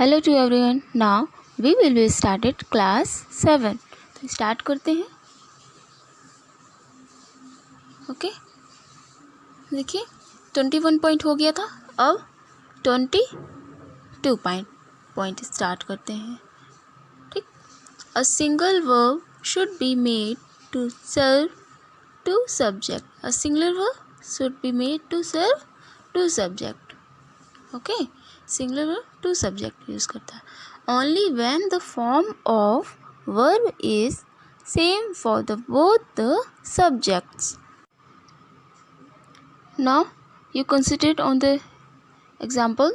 Hello to everyone. Now we will be started class 7। तो start करते हैं। Okay, देखिए 21 पॉइंट हो गया था, अब 22 पॉइंट स्टार्ट करते हैं। ठीक, a single verb should be made to serve two subject. A singular verb should be made to serve two subject. Okay, singular verb two subject use करता है। Only when the form of verb is same for the both the subjects. Now you consider on the example.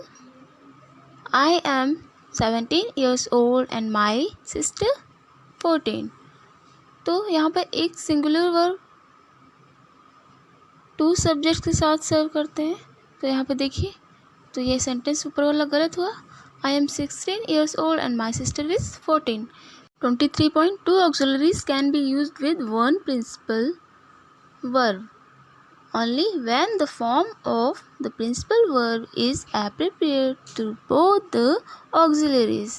I am 17 years old and my sister 14. तो यहाँ पर एक singular verb two subject के साथ सर्व करते हैं। तो यहाँ पे देखिए, तो ये सेंटेंस ऊपर वाला गलत हुआ। I am 16 years old and my sister is 14. 23.2 auxiliaries can be used with one principal verb only when the form of the principal verb is appropriate to both the auxiliaries.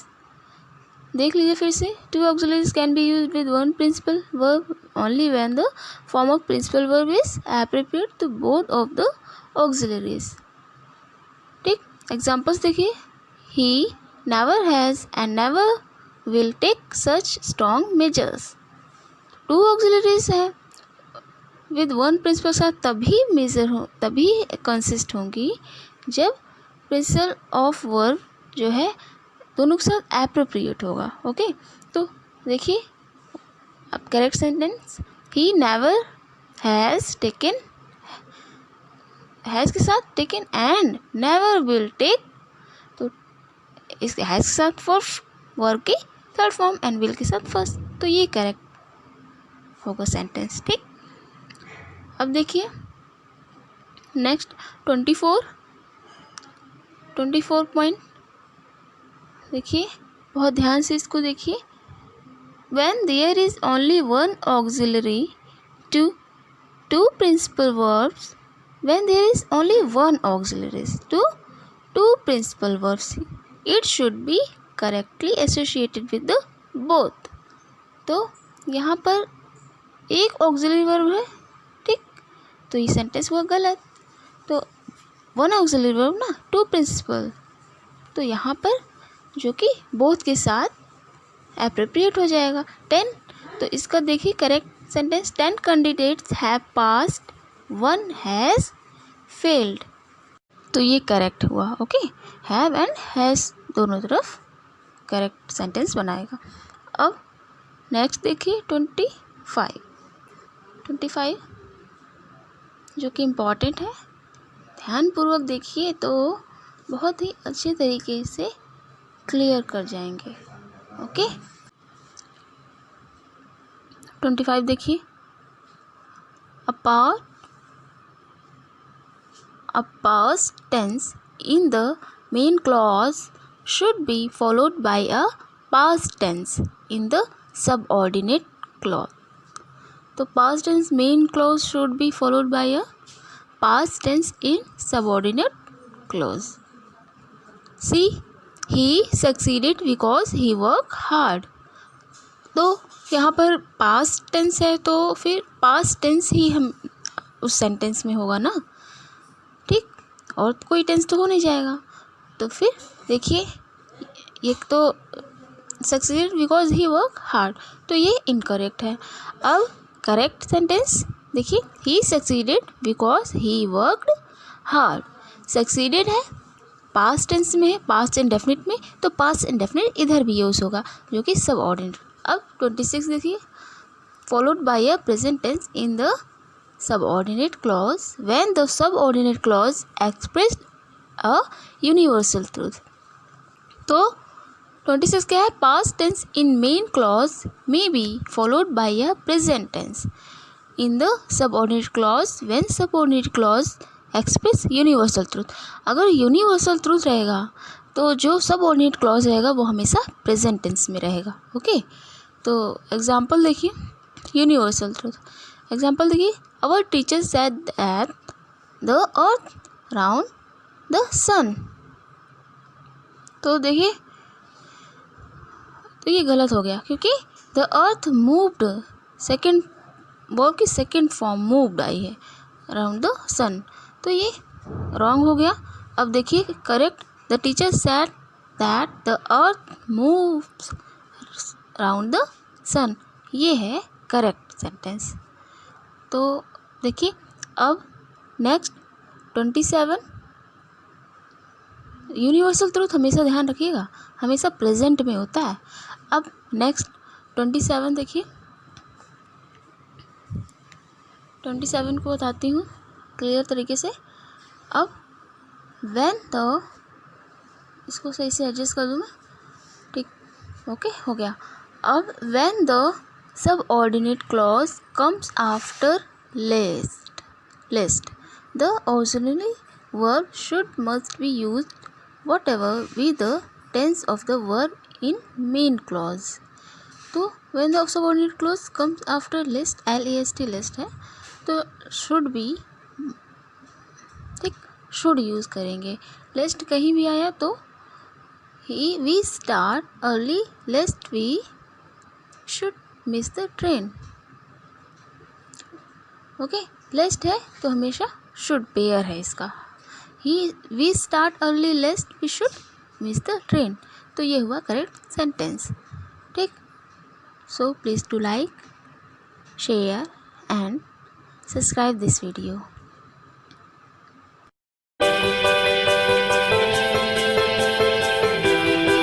देख लीजिए फिर से, two auxiliaries can be used with one principal verb only when the form of principal verb is appropriate to both of the auxiliaries. ठीक, examples देखिए। He never has and never will take such strong measures. Two auxiliaries है with one principal साथ तभी consist होंगी जब principle of verb जो है दोनों के साथ एप्रोप्रिएट होगा। ओके, तो देखिए अब correct sentence, he never has taken, has के साथ taken and never will take, तो इसके हैज़ के साथ फोर्थ वर्ब की थर्ड फॉर्म एंड विल के साथ फर्स्ट, तो ये करेक्ट होगा सेंटेंस। ठीक, अब देखिए नेक्स्ट 24 पॉइंट देखिए, बहुत ध्यान से इसको देखिए। When there is only one auxiliary to two principal verbs, when there is only one auxiliaries to two principal verbs, it should be correctly associated with the both. तो यहाँ पर एक ऑक्सिलरी वर्ब है, ठीक, तो ये सेंटेंस हुआ गलत। तो वन ऑक्सिलरी वर्ब ना, टू प्रिंसिपल, तो यहाँ पर जो कि बोथ के साथ एप्रोप्रिएट हो जाएगा। 10, तो इसका देखिए correct sentence, 10 candidates have passed, 1 has failed, तो ये करेक्ट हुआ। ओके, हैव एंड हैज़ दोनों तरफ करेक्ट सेंटेंस बनाएगा। अब नेक्स्ट देखिए 25 जो कि इम्पॉर्टेंट है, ध्यानपूर्वक देखिए तो बहुत ही अच्छे तरीके से क्लियर कर जाएंगे। ओके, 25 देखिए, a past tense in the main clause should be followed by a past tense in the subordinate clause. तो past tense main clause should be followed by a past tense in subordinate clause. See, he succeeded because he worked hard. तो यहाँ पर past tense है, तो फिर past tense ही हम उस sentence में होगा ना, ठीक, और कोई टेंस तो हो नहीं जाएगा। तो फिर देखिए, एक तो succeed because he work hard, तो ये इनकरेक्ट है। अब करेक्ट सेंटेंस देखिए, he succeeded because he worked hard. Succeeded है, पास्ट टेंस में है, पास्ट इंडेफिनिट में, तो पास्ट इंडेफिनिट इधर भी यूज़ होगा जो कि सब ऑर्डिनेट। अब 26 देखिए, followed by a present tense in the subordinate clause when the subordinate clause expressed a universal truth. तो 26 क्या है, past tense in main clause may be followed by a present tense in the subordinate clause when subordinate clause express universal truth. अगर universal truth रहेगा तो जो subordinate clause रहेगा वो हमेशा present tense में रहेगा। ओके, तो एग्जाम्पल देखिए, universal truth एग्जाम्पल देखिए, our teacher said that the earth round the sun. तो देखिए तो ये गलत हो गया क्योंकि the earth moved, second verb की सेकेंड फॉर्म मूव्ड आई है अराउंड द सन, तो ये रॉन्ग हो गया। अब देखिए correct, the teacher said that the earth moves around the sun, ये है करेक्ट सेंटेंस। तो देखिए अब नेक्स्ट 27, यूनिवर्सल ट्रूथ हमेशा ध्यान रखिएगा, हमेशा प्रेजेंट में होता है। अब नेक्स्ट 27 देखिए, 27 को बताती हूँ क्लियर तरीके से। अब व्हेन द, इसको सही से एडजस्ट कर दूँ मैं, ठीक, ओके हो गया। अब when the subordinate clause comes after list, the auxiliary verb should must be used whatever be the tense of the verb in main clause। तो when the subordinate clause comes after list, list list है, तो should be, ठीक, should use करेंगे। list कहीं भी आया तो we start early lest we should miss the train। Okay, lest है तो हमेशा should पेयर है इसका, we start early lest we should miss the train, तो ये हुआ करेक्ट सेंटेंस, ठीक। So please to like, share and subscribe this video।